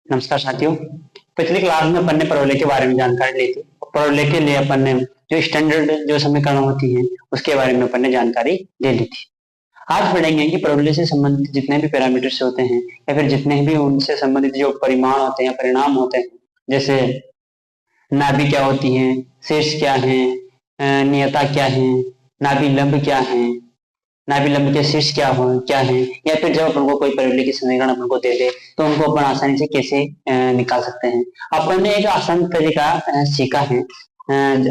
नमस्कार साथियों। पिछली क्लास में अपन ने परवलय के बारे में जानकारी ली थी। परवलय के लिए अपन ने जो स्टैंडर्ड जो समीकरण होती है उसके बारे में अपन ने जानकारी ले ली थी। आज पढ़ेंगे कि परवलय से संबंधित जितने भी पैरामीटर्स होते हैं या फिर जितने भी उनसे संबंधित जो परिमाण होते हैं, परिणाम होते हैं, जैसे नाभि क्या होती है, शीर्ष क्या है, नियता क्या है, नाभि लंब क्या है, नाभि लंब के शीर्ष क्या है, या फिर जब अपन को कोई परवलय की समीकरण अपन को दे दे तो उनको अपन आसानी से कैसे निकाल सकते हैं। अपन ने एक आसान तरीका सीखा है।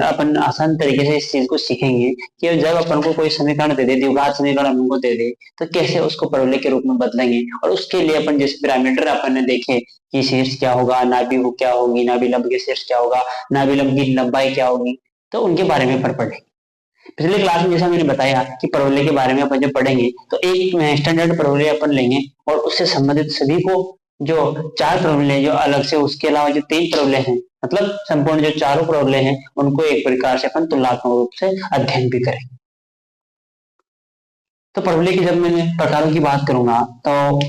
अपन आसान तरीके से इस चीज को सीखेंगे कि जब अपन को कोई समीकरण दे दे, द्विघात समीकरण अपन को दे दे, तो कैसे उसको परवलय के रूप में बदलेंगे। और उसके लिए अपन जैसे पैरामीटर अपन ने देखे कि शीर्ष क्या होगा, नाभि क्या होगी, नाभि लंब के शीर्ष क्या होगा, नाभि लंब की लंबाई क्या होगी, तो उनके बारे में अपन पढ़ेंगे। पिछले क्लास में जैसा मैंने बताया कि परवलय के बारे में अपन जब पढ़ेंगे तो एक स्टैंडर्ड परवलय अपन लेंगे और उससे संबंधित सभी को जो चार परवलय जो अलग से, उसके अलावा जो तीन परवलय हैं, मतलब संपूर्ण जो चारों परवलय हैं, उनको एक प्रकार से अपन तुलनात्मक रूप से अध्ययन भी करेंगे। तो परवलय की जब मैंने प्रकारों की बात करूंगा तो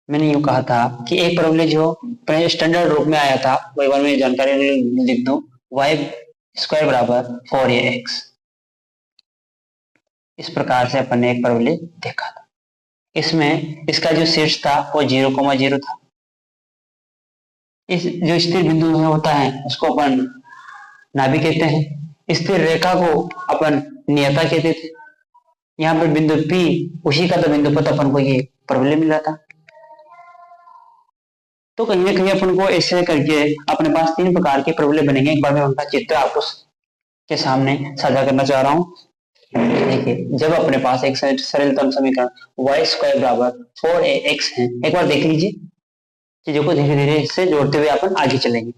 मैंने यूं कहा था कि एक परवलय जो स्टैंडर्ड रूप में आया था वो एक बार मैं जानकारी लिख दूं, y स्क्वायर बराबर 4ax। इस प्रकार से अपन ने एक परवलय देखा था। इसमें इसका जो शीर्ष था वो 0,0 था। इस जो स्थिर बिंदु में होता है उसको अपन नाभि कहते हैं। स्थिर रेखा को अपन नियता कहते थे। यहाँ पर बिंदु P, उसी का तो बिंदु पता अपन को ये परवलय मिला था। तो कहीं ना कहीं अपन को ऐसे करके अपने पास तीन प्रकार के परवलय बनेंगे। एक बार मैं उनका चित्र आपको के सामने साझा करना चाह रहा हूँ। देखिए, जब अपने पास एक सरलतम समीकरण y स्क्वायर बराबर 4ax है, एक बार देख लीजिए, चीजों को धीरे धीरे इससे जोड़ते हुए अपन आगे चलेंगे।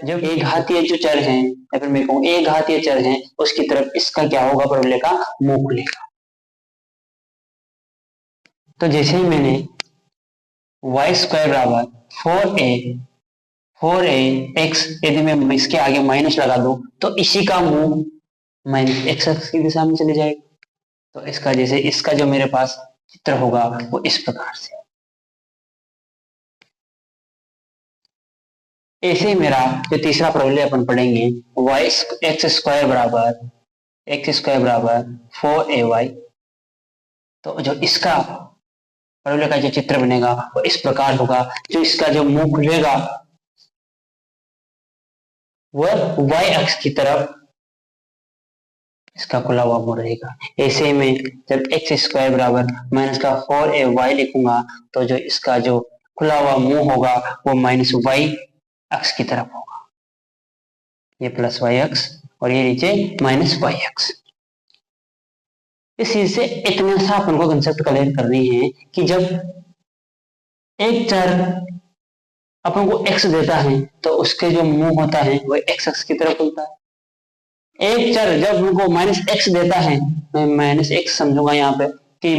जब एक घातीय जो चर है, या फिर मैं कहूँ एक घातीय चर है, उसकी तरफ इसका क्या होगा, परवलय का मुंह खुलेगा। तो जैसे ही मैंने y स्क्वायर बराबर 4ax यदि मैं इसके आगे माइनस लगा दूं तो इसी का मुंह माइनस एक्स एक्स की दिशा में चले जाएगा। तो इसका जैसे इसका जो मेरे पास चित्र होगा वो इस प्रकार से। ऐसे ही मेरा जो तीसरा परवलय अपन पढ़ेंगे एक्स स्क्वायर बराबर 4ay। तो जो इसका परवलय का जो चित्र बनेगा वो इस प्रकार होगा। जो इसका जो मुंह खुलेगा वह y अक्ष की तरफ इसका खुला हुआ मुंह रहेगा। ऐसे में जब एक्स स्क्वायर बराबर माइनस का 4ay लिखूंगा तो जो इसका जो खुला हुआ मुंह होगा वो माइनस y अक्ष की तरफ होगा। ये प्लस y अक्ष और ये नीचे माइनस y अक्ष। इस चीज से इतना सा अपन को कंसेप्ट क्लियर करनी है कि जब एक चर अपन को x देता है तो उसके जो मुंह होता है वो x अक्ष की तरफ खुलता है। एक चर जब उनको माइनस एक्स देता है, मैं माइनस एक्स समझूंगा यहाँ पे कि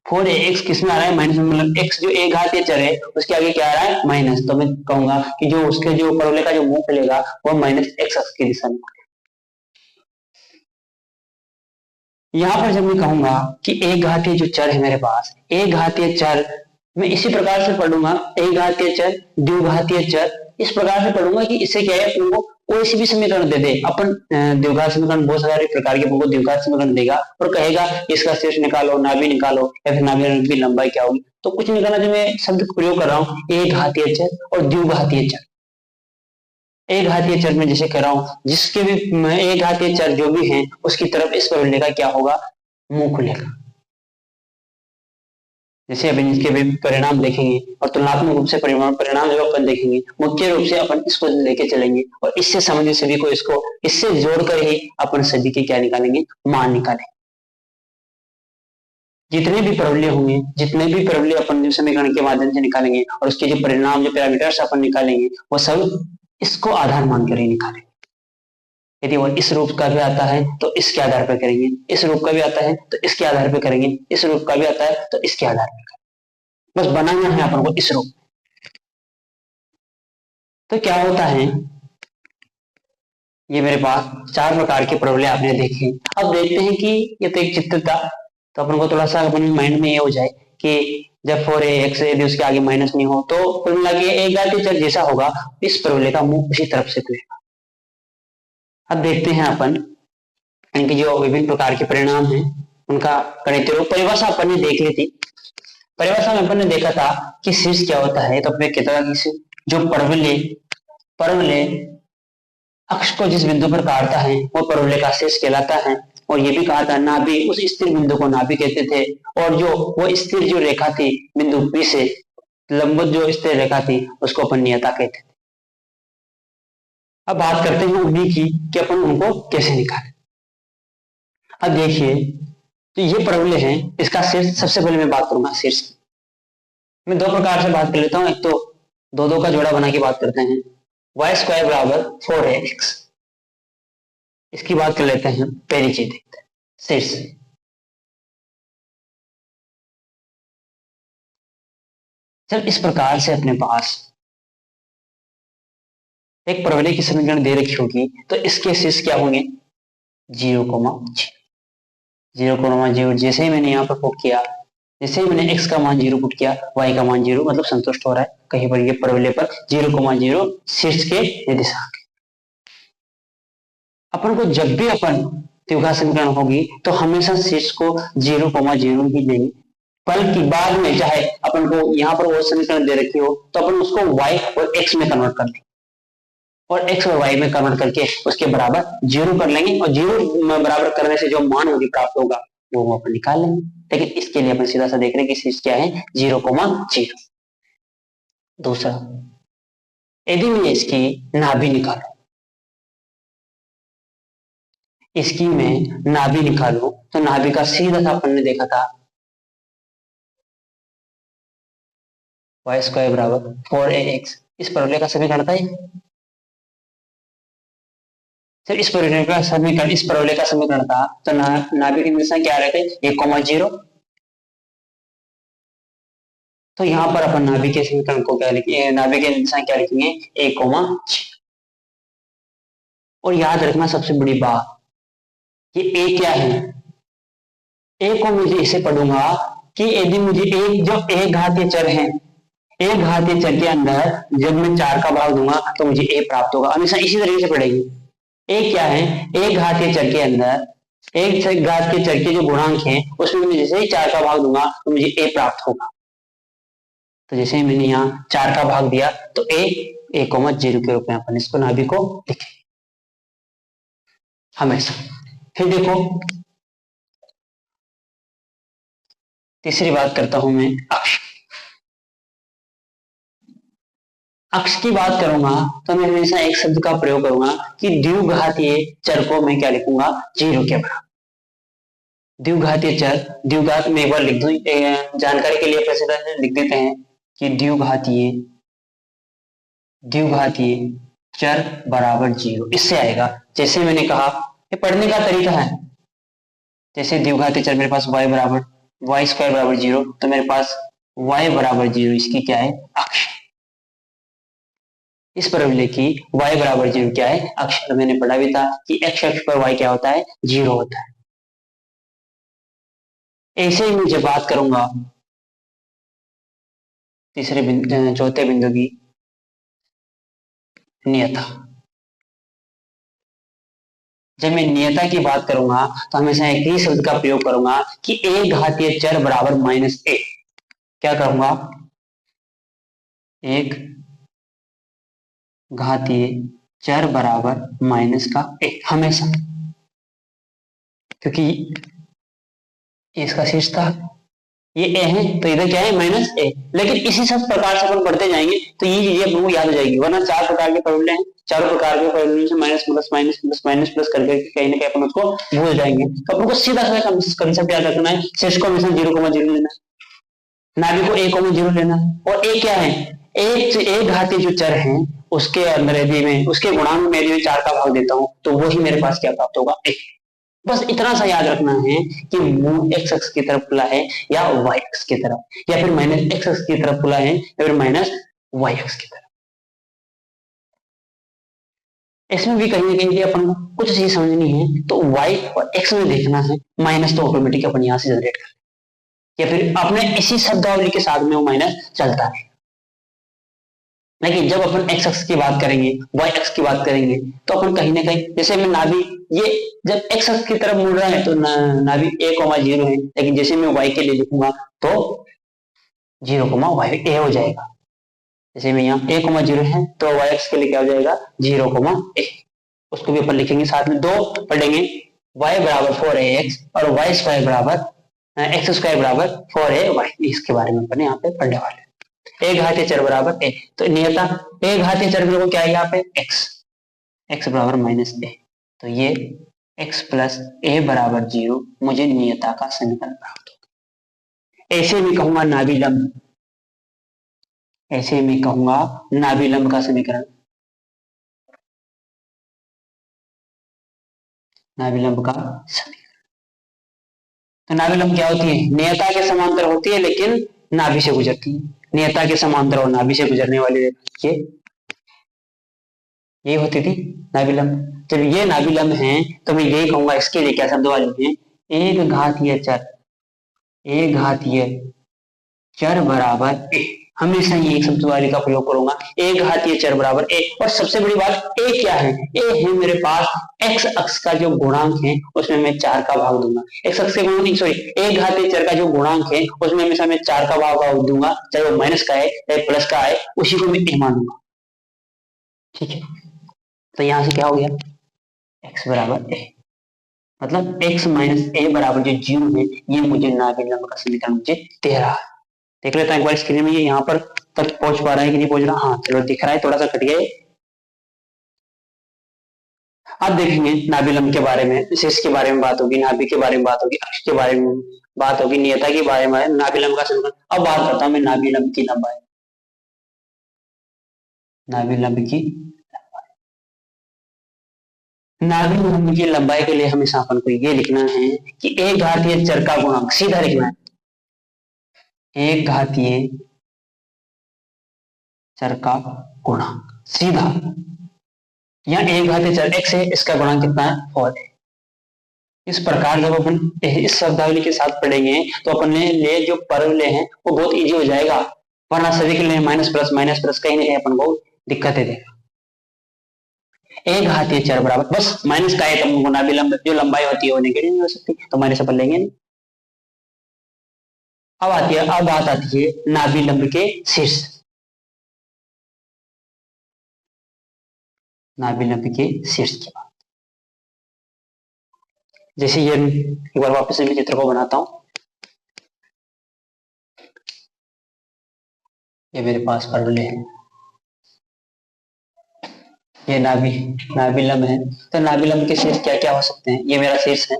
4ax किस में आ रहा है, माइनस में, मतलब x जो एक घातीय चर है उसके आगे क्या आ रहा है, माइनस। तो मैं कहूंगा कि जो उसके जो परवलय का जो मुंह खुलेगा वो माइनस एक्स अक्ष की दिशा में। यहाँ पर जब मैं कहूंगा कि एक घातीय जो चर है मेरे पास, एक घातीय चर मैं इसी प्रकार से पढ़ूंगा, एक घातीय चर, द्विघातीय चर, इस प्रकार से पढ़ूंगा कि इससे क्या है, तुमको कोई सी भी समीकरण दे दे। अपन द्विघात समीकरण बहुत सारे प्रकार के हमको द्विघात समीकरण देगा और कहेगा इसका शीर्ष निकालो, नाभि निकालो, या फिर नाभि की लंबाई क्या होगी। तो कुछ नहीं करना, जो मैं शब्द प्रयोग कर रहा हूँ एक घातीय चर और द्विघातीय चर। एक घातीय चर में जैसे कह रहा हूँ, जिसके भी एक घातीय चर जो भी है उसकी तरफ इस परवलय का क्या होगा, मुंह खुलेगा। जैसे अभी इसके भी परिणाम देखेंगे और तुलनात्मक रूप से परिणाम जो अपन देखेंगे, मुख्य रूप से अपन इसको लेके चलेंगे और इससे संबंधित सभी को इससे जोड़कर ही अपन सभी के क्या निकालेंगे, मान निकालेंगे। जितने भी परवलय होंगे, जितने भी परवलय अपन समीकरण के माध्यम से निकालेंगे और उसके जो परिणाम, जो पैरामीटर्स अपन निकालेंगे, वो सब इसको आधार मानकर ही निकालेंगे। यदि वो इस रूप का भी आता है तो इसके आधार पर करेंगे, इस रूप का भी आता है तो इसके आधार पर करेंगे, इस रूप का भी आता है तो इसके आधार पर करेंगे। बस बनाना है अपन को इस रूप। तो क्या होता है, ये मेरे पास चार प्रकार के परवलय आपने देखे। अब देखते हैं कि ये तो एक चित्र था, तो अपन को थोड़ा सा अपने माइंड में ये हो जाए कि जब 4ax यदि उसके आगे माइनस नहीं हो तो कुल मिला के एक घातीय चर जैसा होगा इस परवलय का मुंह उसी तरफ से खुलेगा। अब देखते हैं अपन इनके जो विभिन्न प्रकार के परिणाम हैं उनका गणितीय रूप। परिभाषा अपन ने देख ली थी। परिभाषा में अपन ने देखा था कि शीर्ष क्या होता है, तो अपने कहता था कि जो परवलय अक्ष को जिस बिंदु पर काटता है वो परवलय का शीर्ष कहलाता है। और ये भी कहा था नाभि, उस स्थिर बिंदु को नाभि कहते थे। और जो वो स्थिर जो रेखा थी बिंदु P से लंबवत जो स्थिर रेखा थी उसको अपन नियता कहते थे। अब बात करते हैं उन्हीं की कि अपन उनको कैसे निकालें। अब देखिए तो ये परवलय है, इसका शीर्ष सबसे पहले मैं बात करूंगा शीर्ष की। मैं दो प्रकार से बात कर लेता हूं। एक तो दो दो का जोड़ा बना के बात करते हैं। वाई स्क्वायर बराबर 4ax, इसकी बात कर लेते हैं। पहली चीज देखते हैं शीर्ष। जब इस प्रकार से अपने पास एक परवलय की समीकरण दे रखी होगी तो इसके शीर्ष क्या होंगे 0,0 जैसे ही मैंने यहाँ पर पुट किया, जैसे ही मैंने x का मान 0 पुट किया y का मान 0, मतलब संतुष्ट हो रहा है। कहीं पर ये परवलय पर 0,0 शीर्ष के निर्देशांक। अपन को जब भी अपन त्रिभुज समीकरण होगी तो हमेशा शीर्ष को 0,0 ही लेंगे, बल्कि बाद में चाहे अपन को यहाँ पर वो समीकरण दे रखी हो तो अपन उसको y और x में कन्वर्ट कर लेंगे और x और y में कन्वर्ट करके उसके बराबर 0 कर लेंगे। और 0 बराबर करने से जो मान मुझे प्राप्त होगा वो अपन निकाल लेंगे। लेकिन इसके लिए अपन सीधा सा देख रहे हैं कि शीर्ष क्या है 0,0। दूसरा, यदि मैं इसकी नाभि निकालू, इसकी मैं नाभि निकालू तो नाभि का सीधा सा अपन ने देखा था वाई स्क्वायर बराबर 4ax। इस परवलय का समीकरण था सर, इस परवलय का समीकरण था तो नाभि के निर्देशांक क्या रहते 1,0। तो यहाँ पर अपन नाभि के समीकरण को क्या लिखेंगे, नाभि के निर्देशांक क्या लिखेंगे 1,6। और याद रखना सबसे बड़ी बात, ये a क्या है, a को मुझे इसे पढ़ूंगा कि यदि मुझे एक घातीय चर है, एक घातीय चर के अंदर जब मैं 4 का भाग दूंगा तो मुझे a प्राप्त होगा। हमेशा इसी तरीके से पढ़ेंगे। a क्या है, एक घातीय चर के अंदर एक घातीय चर के जो गुणांक हैं उसमें मैं जैसे ही 4 का भाग दूंगा तो मुझे a प्राप्त होगा। तो जैसे ही मैंने यहाँ 4 का भाग दिया तो a 1,0 के रूप में अपन इसको नाभि को लिखें हमेशा। फिर देखो तीसरी बात करता हूं मैं अक्ष। अक्ष की बात करूंगा तो मैं हमेशा एक शब्द का प्रयोग करूंगा कि द्विघातीय चर को मैं क्या लिखूंगा 0 के बराबर। द्विघातीय चर, द्विघात में एक बार लिख दूं, जानकारी के लिए प्रसिद्ध लिख देते हैं कि द्विघातीय चर बराबर 0। इससे आएगा, जैसे मैंने कहा ये पढ़ने का तरीका है। जैसे द्विघातीय चर मेरे पास y स्क्वायर बराबर 0, तो मेरे पास y बराबर 0 इसकी क्या है अक्ष। इस परवलय की y बराबर 0 क्या है अक्ष। तो मैंने पढ़ा भी था कि x अक्ष पर y क्या होता है 0 होता है। ऐसे ही मुझे बात करूंगा चौथे बिंदु की नियता। जब मैं नियता की बात करूंगा तो हमेशा एक ही शब्द का प्रयोग करूंगा कि एक घातीय चर बराबर -a। क्या करूंगा, एक घातीय चर बराबर -a हमेशा, क्योंकि इसका शीर्ष था, ये a है तो इधर क्या है -a। लेकिन इसी सब प्रकार से अपन बढ़ते जाएंगे तो ये चीजें अपन को याद हो जाएगी। वरना 4 प्रकार के परवलय हैं, चारों प्रकार के परवलय से minus plus minus plus minus plus करके कहीं ना कहीं अपन उसको भूल जाएंगे। तो अपन को सीधा सा कंसेप्ट याद रखना है, शीर्ष को हमेशा 0,0 लेना है, नाभि को 1,0 लेना है। और a क्या है, एक घातीय जो चर है उसके अंदर यदि मैं उसके गुणांक में यदि 4 का भाग देता हूं तो वही मेरे पास क्या प्राप्त होगा 1। बस इतना सा याद रखना है कि मुंह x अक्ष की तरफ खुला है या y अक्ष की तरफ, या फिर -x अक्ष की तरफ खुला है या फिर -y अक्ष की तरफ। इसमें भी कहीं ना कहीं अपन को कुछ चीज समझनी है तो y और x में देखना है, माइनस तो ऑटोमेटिक अपन यहां से जनरेट कर या फिर अपने इसी शब्दावली के साथ में वो माइनस चलता है। लेकिन जब अपन एक्स अक्ष की बात करेंगे, वाई अक्ष की बात करेंगे, तो अपन कहीं ना कहीं जैसे मैं नाभि, ये जब एक्स अक्ष की तरफ मुड़ रहा है तो नाभि a, 0 है, लेकिन जैसे मैं वाई के लिए लिखूंगा तो 0, वाई ए हो जाएगा। जैसे मैं यहाँ a, 0 है तो वाई अक्ष के लिए क्या हो जाएगा 0, ए। उसको भी अपन लिखेंगे साथ में, दो पढ़ेंगे, y बराबर 4ax और y स्क्वायर बराबर x स्क्वायर बराबर 4ay, इसके बारे में अपन यहाँ पे पढ़ने वाले हैं। a घातीय चर बराबर a, तो नियता a घातीय चर को क्या है यहाँ पे x बराबर -a, तो ये x प्लस a बराबर 0 मुझे नियता का समीकरण प्राप्त होगा। ऐसे में कहूंगा नाभिलंब, ऐसे में कहूंगा नाभिलंब का समीकरण, नाभिलंब का समीकरण। तो नाभिलंब क्या होती है, नियता के समांतर होती है लेकिन नाभि से गुजरती है। नियता के समांतर और नाभि से गुजरने वाली ये होती थी नाभिलंब। जब ये नाभिलंब है तो मैं यही कहूंगा, इसके लिए क्या शब्दवाची है, एक घातीय चर बराबर ए। हमेशा ये एक शब्दवाची का प्रयोग करूंगा, एक घातीय चर बराबर ए। और सबसे बड़ी बात, ए क्या है, ए है मेरे पास एक्स अक्ष का जो गुणांक है उसमें मैं 4 का भाग दूंगा। एक्स अक्ष के गुणांक सॉरी एक घातीय चर का जो गुणांक है उसमें हमेशा मैं 4 का भाग दूंगा, चाहे वो माइनस का है चाहे प्लस का है, उसी को मैं ए मानूंगा। ठीक है, तो यहां से क्या हो गया, x बराबर ए, मतलब x माइनस ए बराबर जो 0 है, ये मुझे नाभिलंब का समीकरण मुझे दे रहा है। देख लेता हूं एक बार स्क्रीन में, ये यहाँ पर तक पहुंच पा रहा है कि नहीं पहुंच रहा, हाँ चलो दिख रहा है, थोड़ा सा कट गया। अब देखेंगे नाभिलंब के बारे में, शीर्ष के बारे में बात होगी, नाभि के बारे में बात होगी, अक्ष के बारे में बात होगी, नियता के बारे में, नाभिलंब का समीकरण। अब बात करता हूं मैं नाभिलंब की लंबाई, नाभिलंब की नाभिलंब की लंबाई के लिए हमेशा अपन को ये लिखना है कि एक घातीय चर का गुणांक, सीधा लिखना है, एक घातीय चर का गुणांक सीधा। यहाँ एक घातीय चर x है, इसका गुणांक कितना है 4 है। इस प्रकार जब अपन इस शब्दावली के साथ पढ़ेंगे तो अपन ले जो फॉर्मूले हैं वो बहुत इजी हो जाएगा, वरना सभी के लिए माइनस प्लस कहीं ना कहीं अपन को दिक्कतें देगा। एक घातीय चर बराबर, बस माइनस का है तो नाभिलंब जो लंबाई होती है वो नेगेटिव नहीं हो सकती, तो माइनस अपन लेंगे नहीं। अब बात आती है नाभिलंब के शीर्ष, नाभिलंब के शीर्ष की बात। जैसे ये एक बार वापस से मैं चित्र को बनाता हूं, ये मेरे पास फॉर्मूले हैं, ये नाभिलंब है। तो नाभिलंब के शीर्ष क्या क्या हो सकते हैं, ये मेरा शीर्ष है,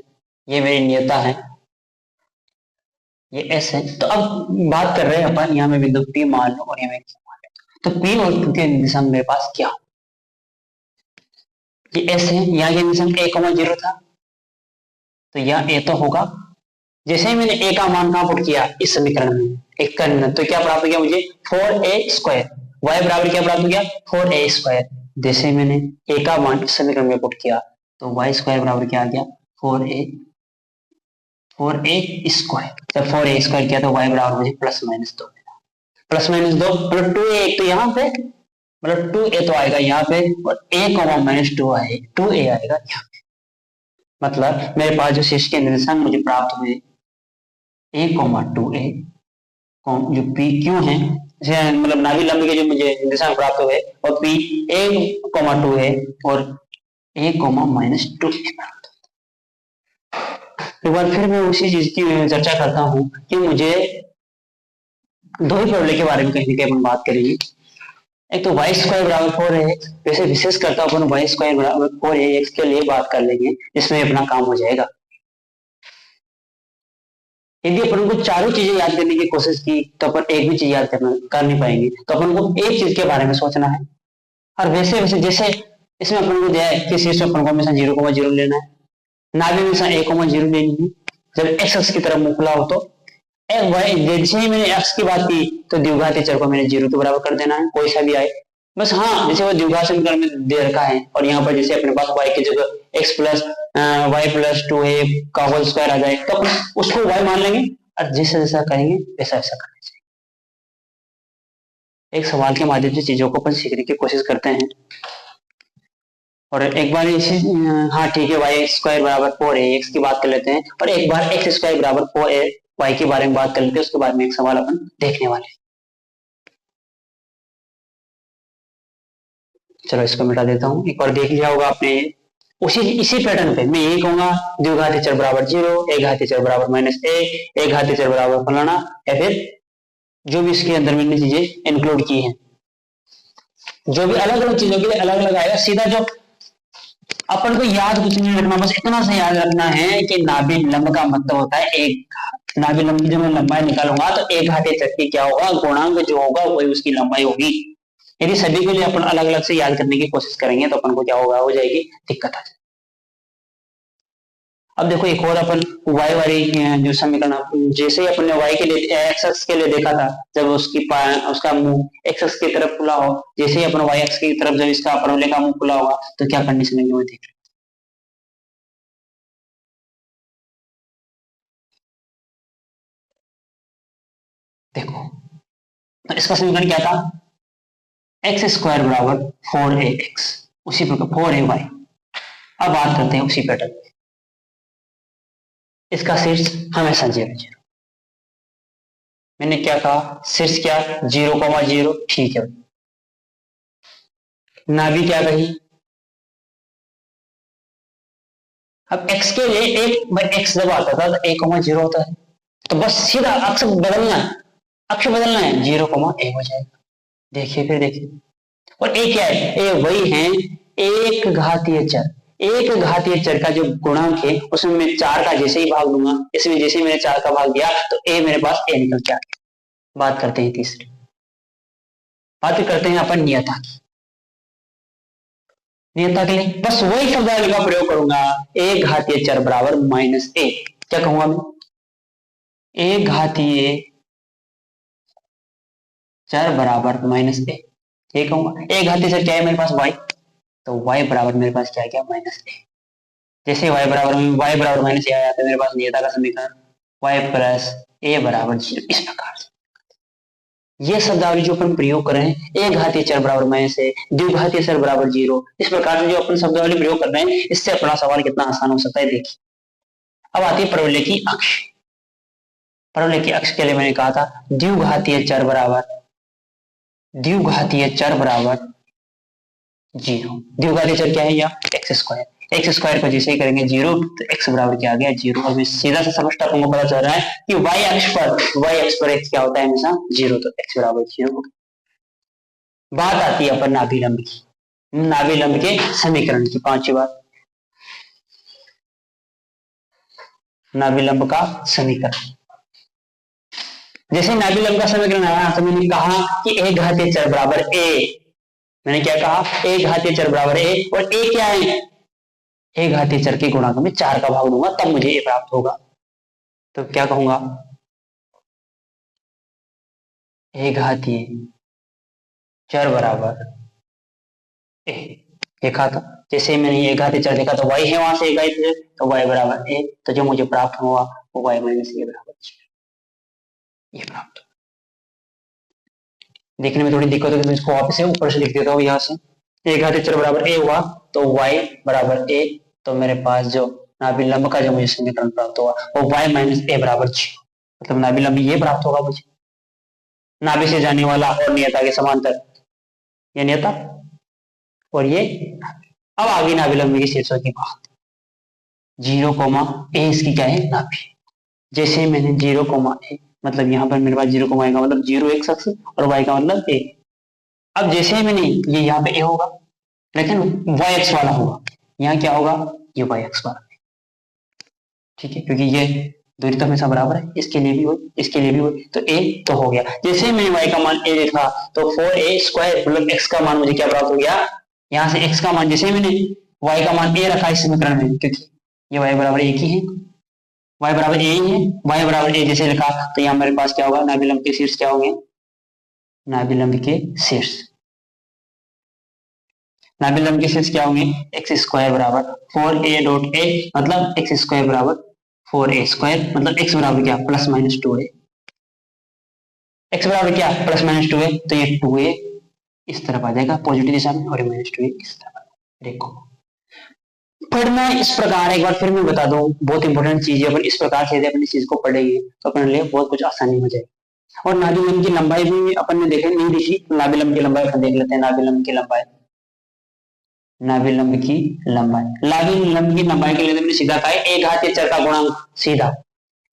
ये मेरी नियता है, ये एस है। तो अब बात कर रहे हैं अपन, यहाँ में बिंदु P मान लो और ये मैं मान लो, तो P और Q के दिशा में मेरे पास क्या, ये एस है, यहाँ के दिशा में a, 0 था, तो यहाँ a तो होगा। जैसे ही मैंने a का मान कहां पुट किया, इस समीकरण में एक करना, तो क्या प्राप्त हो गया मुझे 4a स्क्वायर, y बराबर क्या प्राप्त हो गया 4a स्क्वायर। जैसे मैंने a का मान इस समीकरण में पुट किया तो y स्क्वायर बराबर क्या आ गया 4a स्क्वायर। जब 4a स्क्वायर किया तो y बराबर मुझे प्लस माइनस 2 मतलब 2a, तो यहाँ पे मतलब 2a तो आएगा यहाँ पे, और a माइनस 2 आए 2a आएगा यहाँ पे। मतलब मेरे पास जो शीर्ष के निर्देशांक मुझे प्राप्त हुए a, 2a, जो p q है, मतलब नाभिलंब के जो मुझे निर्देशांक प्राप्त हुए, और p a, 2 है और a, -2 प्राप्त। एक बार फिर मैं उसी चीज की चर्चा करता हूं कि मुझे दो ही फॉर्मूले के बारे में कहीं ना कहीं अपन बात करेंगे। एक तो y स्क्वायर बराबर 4ax, वैसे विशेष करता हूं अपन y स्क्वायर बराबर 4ax के लिए बात कर लेंगे, जिसमें अपना काम हो जाएगा। यदि अपन को चारों चीजें याद करने की कोशिश की तो अपन एक भी चीज याद कर नहीं पाएंगे, तो अपन को एक चीज के बारे में सोचना है। और वैसे जैसे इसमें अपन को दिया है कि शीर्ष अपन को हमेशा 0,0 लेना है, नाभि हमेशा a, 0 लेनी है। जब x अक्ष की तरफ मुंह खुला हो तो जैसे ही मैंने x की बात की तो द्विघातीय चर को मैंने 0 के बराबर कर देना है, कोई सा भी आए बस। हाँ, जैसे वो द्विघात समीकरण में दे रखा है और यहाँ पर जैसे अपने पास y की जगह x plus y plus 2a का होल स्क्वायर आ जाए तो उसको y मान लेंगे। और जैसा जैसा करेंगे वैसा वैसा करना चाहिए। एक सवाल के माध्यम से चीजों को अपन सीखने की कोशिश करते हैं। और एक बार इसी हाँ ठीक है, वाई स्क्वायर बराबर 4ax की बात कर लेते हैं, और एक बार एक्स स्क्वायर बराबर 4ay के बारे में बात कर लेते हैं। उसके बाद में एक सवाल अपन देखने वाले हैं। चलो इसको मिटा देता हूँ। एक बार देख लिया होगा आपने उसी इसी पैटर्न पे मैं यही कहूंगा, द्विघाती चर बराबर 0, एक घातीय चर बराबर -a, एक घातीय चर बराबर फलाना, या फिर जो भी इसके अंदर मैंने चीजें इंक्लूड की हैं, जो भी अलग अलग चीजों के लिए अलग अलग आएगा। सीधा जो अपन को याद कुछ नहीं रखना, बस इतना सा याद रखना है कि नाभि लंब का मतलब होता है एक, नाभि लंब की जब मैं लंबाई निकालूंगा तो एक घातीय चर की क्या होगा, गुणांक जो होगा वही उसकी लंबाई होगी। यदि सभी के लिए अपन अलग अलग से याद करने की कोशिश करेंगे तो अपन को क्या होगा, हो जाएगी दिक्कत आ जाएगी। अब देखो एक और अपन y वाली जो समीकरण, जैसे ही अपन ने y के लिए x अक्ष के लिए देखा था, जब उसका मुंह x अक्ष की तरफ खुला हो, जैसे ही अपन y अक्ष की तरफ जब इसका परवलय का मुंह खुला होगा तो क्या कंडीशन है वो देख रहे। देखो तो इसका समीकरण क्या था, एक्स स्क्वायर बराबर 4ax, उसी प्रकार 4ay। अब बात करते हैं उसी पैटर्न में, इसका शीर्ष हमेशा 0 0। मैंने क्या कहा, शीर्ष क्या 0,0, ठीक है। नाभि क्या कही, अब x के लिए एक x जब आता था तो 1,0 होता है, तो बस सीधा अक्ष बदलना है, अक्ष बदलना है, 0,a हो जाएगा। देखिए फिर देखिए, और a क्या है, a वही है एक घातीय चर। एक घातीय चर का जो गुणांक है उसमें मैं 4 का जैसे ही भाग दूंगा, इसमें जैसे ही मैंने 4 का भाग दिया तो a मेरे पास a निकल के आ गया। बात करते हैं तीसरी, बात करते हैं अपन नियता की। नियता के लिए बस वही शब्दावली का प्रयोग करूंगा, एक घातीय चर बराबर -a। क्या कहूंगा मैं, एक घातीय चर बराबर -a, ये कहूंगा। एक घातीय चर क्या है मेरे पास, y, तो y बराबर मेरे पास क्या है, -a। जैसे y बराबर -a आया तो मेरे पास नियता का समीकरण y प्लस a बराबर 0। इस प्रकार से ये शब्दावली जो अपन प्रयोग कर रहे हैं, एक घातीय चर बराबर -a, द्विघातीय चर बराबर 0, इस प्रकार से जो अपन शब्दावली प्रयोग कर रहे हैं, इससे अपना सवाल कितना आसान हो सकता है देखिए। अब आती है परवलय की अक्ष। परवलय की अक्ष के लिए मैंने कहा था द्विघातीय चर बराबर 0। द्विघातीय चर क्या है, या एक्स स्क्वायर। एक्स स्क्वायर को जैसे ही करेंगे 0 तो एक्स बराबर क्या आ गया, 0। अब सीधा सा समझता आपको पता चल रहा है कि y अक्ष पर x क्या होता है, हमेशा 0, तो x बराबर 0 हो गया। बात आती है अपन नाभि लंब की, नाभि लंब के समीकरण की, पांचवी बात, नाभि लंब का समीकरण। जैसे नाभि लंब का समीकरण आया तो मैंने कहा कि एक घातीय चर बराबर a, मैंने क्या कहा, एक घातीय चर बराबर a, और a क्या है, एक घातीय चर के गुणांक में 4 का भाग दूंगा तब मुझे a प्राप्त होगा। तो क्या कहूंगा, एक घातीय चर बराबर a देखा था, जैसे मैंने एक घातीय चर देखा तो y है, वहां से एक घातीय चर, तो y बराबर a, तो जो मुझे प्राप्त हुआ वो y माइनस a बराबर 0, ये प्राप्त। देखने में थोड़ी दिक्कत होगी तो इसको वापस से ऊपर से लिख देता हूँ, यहाँ से एक घातीय चर बराबर a हुआ तो y बराबर a, तो मेरे पास जो नाभि लंब का जो मुझे समीकरण प्राप्त हुआ वो y माइनस a बराबर 0, मतलब नाभि लंब ये प्राप्त होगा मुझे। नाभि से जाने वाला और नियता के समांतर, ये नियता और ये। अब आगे नाभि लंब की शीर्षों की बात, 0, a इसकी क्या है, नाभि। जैसे मैंने 0, a, मतलब यहाँ पर मेरे पास 0, a का मतलब 0 x अक्ष और y का मतलब a। अब जैसे मैंने ये यहाँ पे a होगा, लेकिन y x वाला होगा, यहाँ क्या होगा, ये y x वाला, ठीक है, क्योंकि ये दूरी तो हमेशा बराबर है, इसके लिए भी हो, इसके लिए भी हो, तो a तो हो गया। जैसे मैंने y का मान a देखा तो 4a स्क्वायर मतलब x का मान मुझे क्या प्राप्त हो गया, यहाँ से x का मान, जैसे मैंने y का मान a रखा इस समीकरण में, क्योंकि ये y बराबर एक ही है, y बराबर a ही है, y बराबर a जैसे लिखा तो यहाँ मेरे पास क्या होगा, नाभि लंब के शीर्ष क्या होंगे, नाभि लंब के शीर्ष, नाभि लंब के शीर्ष क्या होंगे, एक्स स्क्वायर बराबर 4a डॉट a, मतलब एक्स स्क्वायर बराबर 4a² मतलब x बराबर क्या प्लस माइनस 2a, x बराबर क्या प्लस माइनस 2a, तो ये 2a इस तरफ आ जाएगा पॉजिटिव दिशा में और माइनस 2a इस तरफ। देखो पढ़ना इस प्रकार, एक बार फिर मैं बता दूं, बहुत इंपॉर्टेंट चीज है, अपन इस प्रकार से यदि अपन इस चीज को पढ़ेंगे तो अपने लिए बहुत कुछ आसानी हो जाएगी। और नाभिलंब की लंबाई भी अपन ने देखे नहीं देखी, नाभिलंब की लंबाई अपन देख लेते हैं। नाभिलंब की लंबाई, नाभिलंब की लंबाई, नाभिलंब की लंबाई के लिए तो मैंने सीधा कहा है एक घातीय चर का गुणांक, सीधा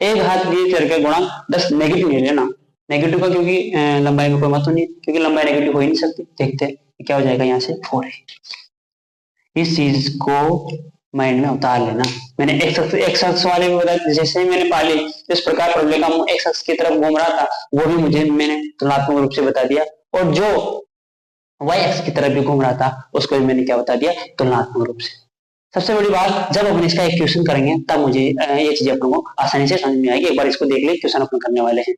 एक घातीय चर का गुणांक 10 नेगेटिव नहीं लेना, नेगेटिव का, क्योंकि लंबाई में कोई महत्व नहीं, क्योंकि लंबाई नेगेटिव हो ही नहीं सकती। देखते हैं क्या हो जाएगा यहाँ से 4 इस चीज को माइंड में उतार लेना। मैंने एक्स अक्ष वाले में बताया, जैसे ही मैंने पाली इस प्रकार प्रॉब्लम का एक्स अक्ष की तरफ घूम रहा था, वो भी मुझे मैंने तुलनात्मक रूप से बता दिया, और जो वाई एक्स की तरफ भी घूम रहा था उसको भी मैंने क्या बता दिया, तुलनात्मक रूप से। सबसे बड़ी बात, जब अपन इसका एक क्वेश्चन करेंगे तब मुझे ये चीजें अपन को आसानी से समझ में आएगी। एक बार इसको देख ले, क्वेश्चन अपन करने वाले हैं।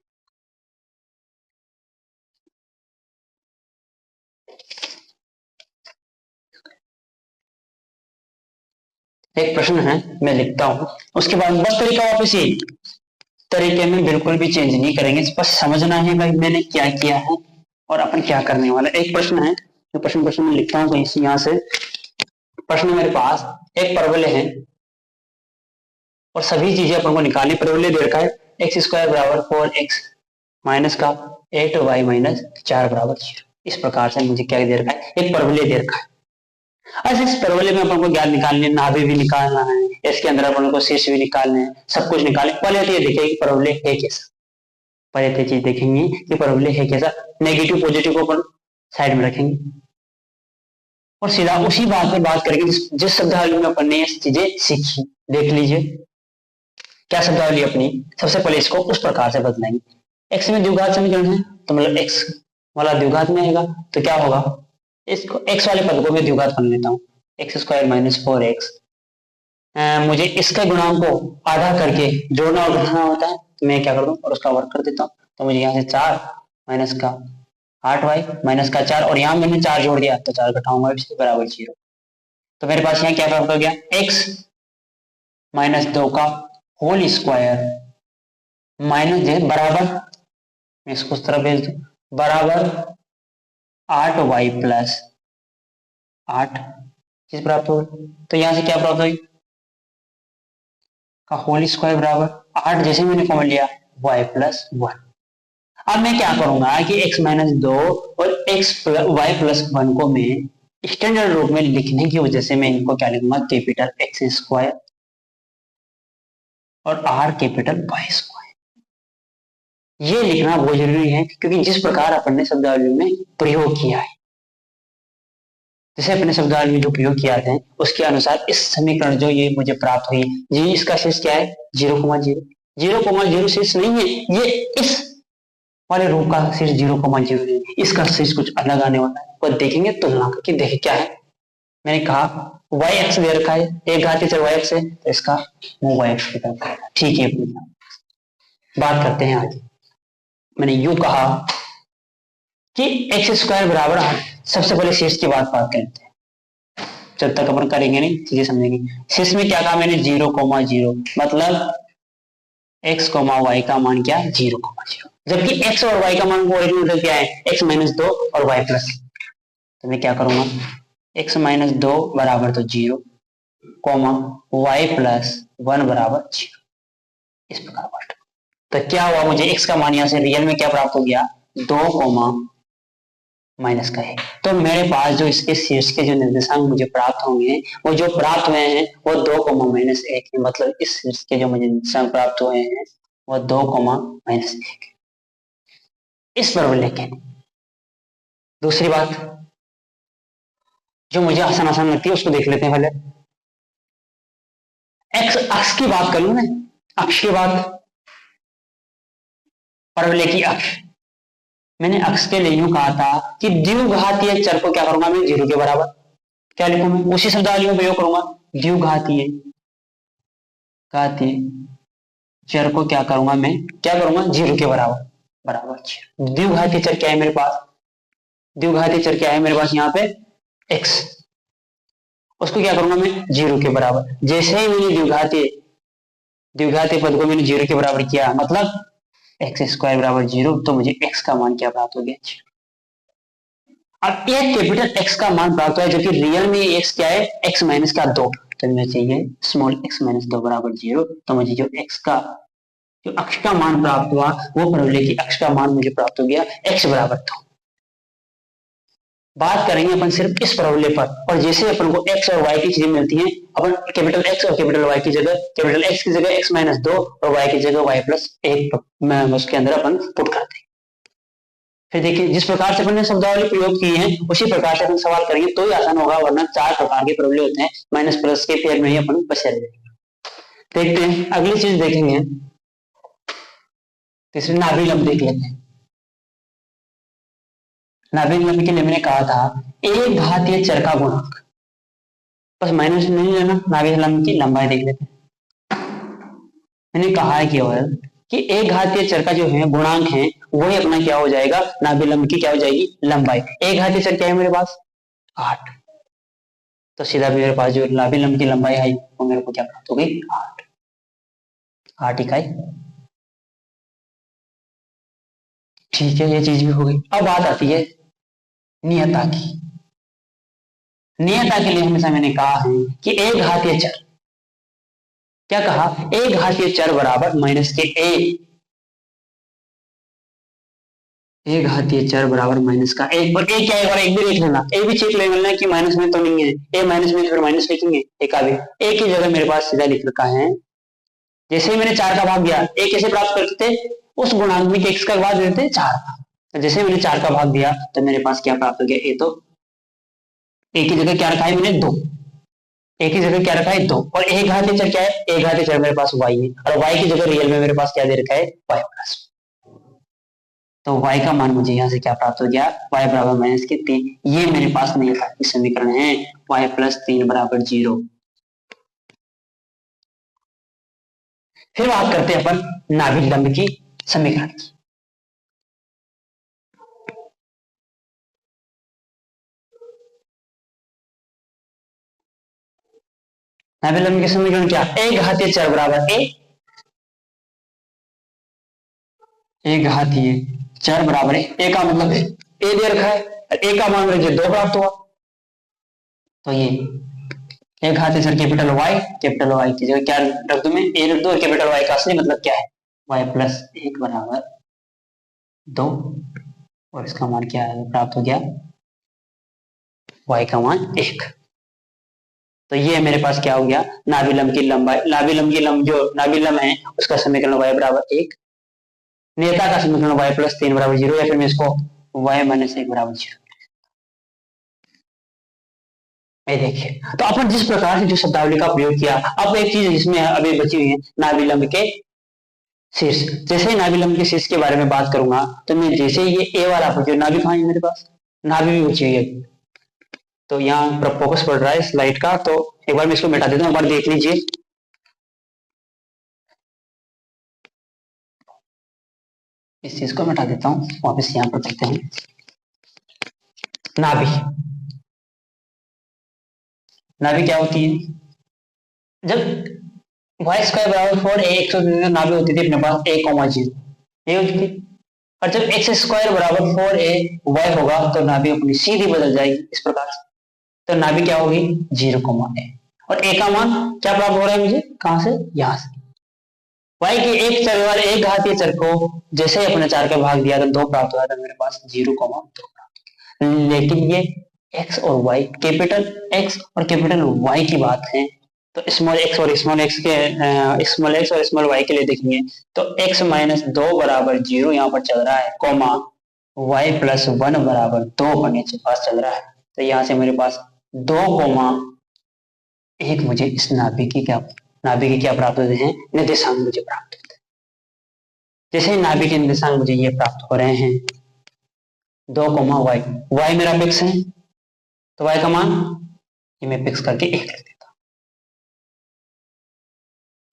एक प्रश्न है, मैं लिखता हूं, उसके बाद बस तरीका वापस यही, तरीके में बिल्कुल भी चेंज नहीं करेंगे, बस समझना है भाई मैंने क्या किया है और अपन क्या करने वाला। एक प्रश्न है, जो प्रश्न में लिखता हूँ कहीं यहाँ से। प्रश्न मेरे पास एक परवलय है और सभी चीजें अपन को निकालनी। परवलय दे रखा है x² बराबर 4x माइनस का 8y माइनस 4 बराबर 0। इस प्रकार से मुझे क्या दे रखा है, एक परवलय दे रखा है। अच्छा, इस परवलय में अपन को ज्ञान निकालने, नाभि भी निकालना है, इसके अंदर अपन को शीर्ष भी निकालने हैं, सब कुछ निकालने। पहले तो ये देखेंगे परवलय है कैसा, पहले तो चीज देखेंगे कि परवलय है कैसा। नेगेटिव पॉजिटिव को अपन साइड में रखेंगे और सीधा उसी बात पर बात करेंगे जिस शब्दावली में अपन ने ये चीजें सीखी। देख लीजिए क्या शब्दावली अपनी। सबसे पहले इसको उस प्रकार से बदलेंगे, एक्स में द्विघात समीकरण है तो मतलब एक्स वाला द्विघात में आएगा, तो क्या होगा, इसको एक्स वाले पद को मैं द्विघात बना लेता हूँ, x² माइनस 4x। मुझे इसके गुणांक को आधा करके जोड़ना और घटाना होता है, तो मैं क्या कर दूं और उसका वर्ग कर देता हूँ। तो मुझे यहाँ से 4 माइनस का 8y माइनस का 4, और यहाँ मैंने 4 जोड़ दिया तो 4 घटाऊंगा इसके बराबर 0। तो मेरे पास यहाँ क्या प्राप्त हो गया, x माइनस 2 का होल स्क्वायर माइनस बराबर, मैं इसको उस तरफ भेज दूं, बराबर 8y प्लस 8 चीज प्राप्त होगी। तो यहां से क्या प्राप्त होगी, का होल स्क्वायर बराबर 8, जैसे मैंने कॉमन लिया y प्लस 1। अब मैं क्या करूंगा कि x माइनस 2 और y प्लस 1 को मैं स्टैंडर्ड रूप में लिखने की वजह से मैं इनको क्या लिखूंगा, कैपिटल एक्स स्क्वायर और r कैपिटल y स्क्वायर। ये लिखना बहुत जरूरी है, क्योंकि जिस प्रकार अपन ने शब्दावली में प्रयोग किया है, जैसे अपने शब्दावली में जो प्रयोग किया है उसके अनुसार इस समीकरण जो ये मुझे प्राप्त हुई जी, इसका शेष क्या है 0,0। 0,0 शेष नहीं है, ये इस वाले रूप का शेष 0,0 नहीं, इसका शेष कुछ अलग आने वाला है, वो देखेंगे तुलना करके। देखे क्या है, मैंने कहा y एक्स दे रखा है, एक घातीय चर y एक्स है, तो इसका मुंह y एक्स की तरफ। ठीक है, बात करते हैं आगे। मैंने यूं कहा कि x² बराबर 8। सबसे पहले शेष की बात करते हैं, जब तक अपन करेंगे नहीं चीजें समझेंगे। शेष में क्या कहा मैंने, 0,0, मतलब x, y का मान क्या, 0,0। जबकि x और y का मान ओरिजिनल क्या है, x माइनस 2 और y प्लस। तो मैं क्या करूंगा, x माइनस 2 बराबर तो 0, y प्लस 1 बराबर 0, इस प्रकार बात। तो क्या हुआ, मुझे x का मान यहाँ से रियल में क्या प्राप्त हो गया, 2, माइनस का है। तो मेरे पास जो इसके शीर्ष के जो निर्देशांक मुझे प्राप्त होंगे, वो जो प्राप्त हुए हैं वो 2, -1 है। मतलब इस शीर्ष के जो मुझे निर्देशांक प्राप्त हुए हैं वो 2, -1 है। इस परवलय के दूसरी बात जो मुझे आसान आसान लगती है उसको देख लेते हैं पहले। एक्स अक्ष की बात करूं मैं, अक्ष की बात, परवलय की अक्ष, मैंने अक्ष के लिए यूं कहा था कि द्विघातीय चर को क्या करूंगा मैं, 0 के बराबर। क्या लिखूं मैं, उसी शब्दावली में प्रयोग करूंगा, द्विघातीय चर को क्या करूंगा मैं, क्या करूंगा 0 के बराबर, बराबर 0। द्विघातीय चर क्या है मेरे पास, द्विघातीय चर क्या है मेरे पास यहाँ पे x, उसको क्या करूंगा मैं 0 के बराबर। जैसे ही मैंने द्विघातीय द्विघातीय पद को मैंने 0 के बराबर किया, मतलब एक्स स्क्वायर बराबर 0, तो मुझे एक्स का मान क्या प्राप्त हो गया। अब एक कैपिटल एक्स का मान प्राप्त हुआ है, जो कि रियल में एक्स क्या है, एक्स माइनस का 2, तो मुझे चाहिए स्मॉल एक्स माइनस 2 बराबर 0। तो मुझे जो एक्स का जो अक्ष का मान प्राप्त हुआ वो परवलय की अक्ष का मान मुझे प्राप्त हो गया एक्स बराबर 2। बात करेंगे अपन सिर्फ इस परवलय पर, और जैसे अपन को एक्स और वाई की चीजें मिलती हैं, अपन कैपिटल एक्स और कैपिटल वाई की जगह, कैपिटल एक्स की जगह एक्स माइनस 2 और वाई की जगह वाई प्लस 1 उसके अंदर अपन पुट करते हैं। फिर देखिए, जिस प्रकार से अपन ने शब्दावली प्रयोग की है उसी प्रकार से अपन सवाल करेंगे तो ही आसान होगा, वरना 4 प्रकार के परवलय होते हैं, माइनस प्लस के फेर में ही अपन बचे रहेंगे। देखते हैं अगली चीज देखेंगे, तीसरी नाभि लंब देख लेते हैं। नाभि लंब के लिए मैंने कहा था एक घातीय चर का गुणांक, बस माइनस नहीं लेना, नाभि लंब की लंबाई देख लेते हैं। मैंने कहा है केवल कि एक घातीय चर का जो है गुणांक है वही अपना क्या हो जाएगा, नाभि लंब की क्या हो जाएगी, लंबाई। एक घातीय चर क्या है मेरे पास, 8, तो सीधा मेरे पास जो नाभि लंब की लंबाई आई वो मेरे को क्या प्राप्त हो गई, 8 इकाई। ठीक है, ये चीज भी हो गई। अब बात आती है नियता की। नियता के लिए हमेशा मैंने कहा है कि एक घातीय चर, क्या कहा, एक घातीय चर बराबर माइनस के ए, एक घातीय चर बराबर माइनस का एक, और ए क्या है, और एक भी देख लेना, ए भी चेक ले लेना कि माइनस में तो नहीं है, ए माइनस में फिर माइनस लिखेंगे, एक आ गया। ए की जगह मेरे पास सीधा लिख रखा है, जैसे ही मैंने 4 का भाग दिया, ए कैसे प्राप्त करते थे, उस गुणांक में एक्स का भाग देते थे 4 का, तो जैसे मैंने 4 का भाग दिया तो मेरे पास क्या प्राप्त हो गया, ए, तो ए की जगह क्या रखा है मैंने 2, ए की जगह क्या रखा है 2, और एक घातीय चर क्या है, एक घातीय चर मेरे पास y है, और y की जगह रियल में मेरे पास क्या दे रखा है, y प्लस, तो y का मान मुझे यहाँ से क्या प्राप्त हो गया, y बराबर माइनस के 3। ये मेरे पास नियता की समीकरण है, y प्लस 3 बराबर 0। फिर बात करते हैं अपन नाभि लंब की समीकरण की। नाभि लंब की समीकरण क्या, एक घातीय चर बराबर ए, एक घातीय चर बराबर ए का मतलब ए दे रखा है, ए का मान मुझे 2 प्राप्त हुआ, तो ये एक घातीय चर कैपिटल वाई की जगह क्या रख दूं मैं, ए रख दो, और कैपिटल वाई का असली मतलब क्या है, वाई प्लस 1 बराबर 2, और इसका मान क्या है प्राप्त हो गया, वाई का मान 1। तो ये मेरे पास क्या हो गया, नाभि लंब की लंबाई, नाभि लंब की लंब जो नाभि लंब है उसका समीकरण वाई बराबर 1, नेता का समीकरण y प्लस 3 बराबर 0, या फिर मैं इसको y माइनस 1 बराबर 0। देखिए, तो अपन जिस प्रकार से जो शब्दावली का प्रयोग किया, अब एक चीज जिसमें अभी बची हुई है, नाभि लंब के शीर्ष। जैसे ही नाभि लंब के शीर्ष के बारे में बात करूंगा तो मैं जैसे ये ए वाला जो नाभि कहाँ है मेरे पास, नाभि भी बची हुई है, तो यहाँ पर फोकस पड़ रहा है स्लाइड का, तो एक बार मैं इसको मिटा देता हूँ, एक बार देख लीजिए। इस चीज को मिटा देता हूँ, वापस यहाँ पर करते हैं। नाभि, नाभि क्या होती है, जब वाई स्क्वायर बराबर 4a, नाभि होती थी अपने पास a,0, ये होती थी, और जब एक्स स्क्वायर बराबर 4a होगा तो नाभि अपनी सीधी बदल जाएगी इस प्रकार से, तो नाभि क्या होगी 0, a, और a का मान क्या प्राप्त हो रहा है मुझे, कहां से, यहां से। y के एक चर वाले एक घातीय चर को जैसे ही अपने 4 का भाग दिया तो 2 प्राप्त हुआ, तो मेरे पास 0, 2। लेकिन ये x और y, कैपिटल x और कैपिटल y की बात है, तो स्मॉल x और स्मॉल x और स्मॉल y के लिए देखेंगे तो x माइनस 2 बराबर 0 यहाँ पर चल रहा है, कॉमा y प्लस 1 बराबर 2 पर नीचे पास चल रहा है, तो यहाँ से मेरे पास 2,1 मुझे इस नाभि की क्या प्राप्त होते हैं, निर्देशांक मुझे प्राप्त होते हैं। जैसे नाभि के निर्देशांक मुझे ये प्राप्त हो रहे हैं 2,y, y मेरा पिक्स है, तो y का मान ये मैं पिक्स करके 1 लिख देता हूं।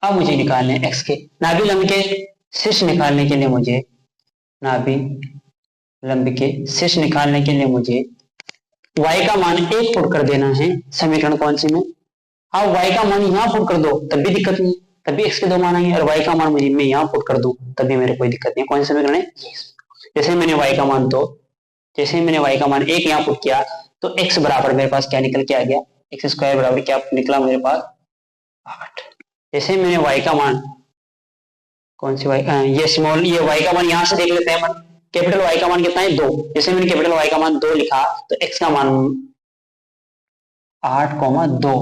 अब मुझे निकालने x के नाभि लंब के शीर्ष निकालने के लिए मुझे y का मान 1 पुट कर देना है समीकरण कौन सी में। अब y का मान यहां पुट कर दो तब भी दिक्कत नहीं, तभी x के 2 मान आएंगे, और y का मान मुझे मैं यहाँ पुट कर दूं तभी मेरे कोई दिक्कत नहीं है। कौन सा समीकरण है? जैसे मैंने y का मान जैसे मैंने y का मान 1 यहाँ पुट किया तो x बराबर मेरे पास क्या निकल के आ गया, एक्स स्क्वायर बराबर क्या निकला मेरे पास 8। जैसे मैंने y का मान कौन सी y, ये स्मॉल ये y का मान यहाँ से देख लेते हैं, कैपिटल Y का मान कितना है 2। जैसे मैंने कैपिटल Y का मान 2 लिखा तो x का मान 8,2,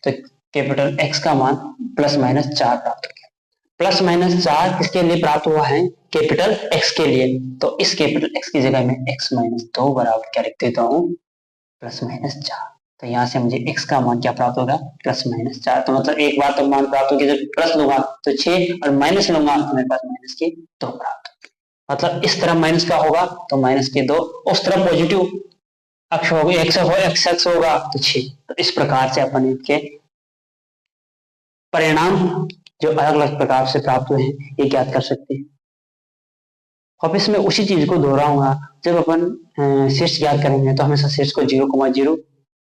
तो कैपिटल X का मान प्लस माइनस 4 प्राप्त हो गया। प्लस माइनस 4 किसके लिए प्राप्त हुआ है? कैपिटल X के लिए। तो इस कैपिटल X की जगह में x माइनस 2 बराबर क्या लिख देता हूँ? Plus minus 4। तो यहाँ से मुझे x का मान क्या प्राप्त होगा? Plus minus 4। तो मतलब एक बार तो मान प्राप्त हो गया, जब प्लस लूंगा तो 6 और माइनस लूंगा तो मेरे पास माइनस के 2 प्राप्त होगा। मतलब इस तरफ माइनस का होगा तो माइनस के 2, उस तरफ पॉजिटिव अक्ष होगा, एक्स अक्ष होगा तो 6। तो इस प्रकार से अपन इनके परिणाम जो अलग अलग प्रकार से प्राप्त हुए हैं ये ज्ञात कर सकते हैं। अब इसमें उसी चीज को दोहराऊंगा, जब अपन शीर्ष ज्ञात करेंगे तो हमेशा शीर्ष को 0,0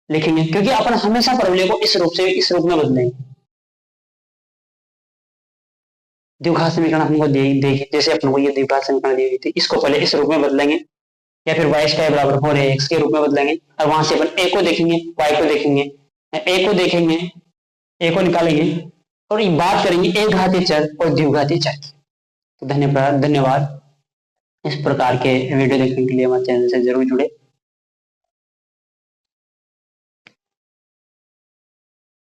लिखेंगे, क्योंकि अपन हमेशा फॉर्मूले को इस रूप से इस रूप में बदलेंगे। द्विघात समीकरण हमको देगी, जैसे अपन को ये द्विघात समीकरण दी गई थी, इसको पहले इस रूप में बदलेंगे, या फिर y स्क्वायर बराबर 4ax के रूप में बदलेंगे, और वहां से अपन a को देखेंगे, y को देखेंगे, a को देखेंगे, a को निकालेंगे और बात करेंगे एक घातीय चर और द्विघातीय चर की। तो धन्यवाद। इस प्रकार के वीडियो देखने के लिए हमारे चैनल से जरूर जुड़े।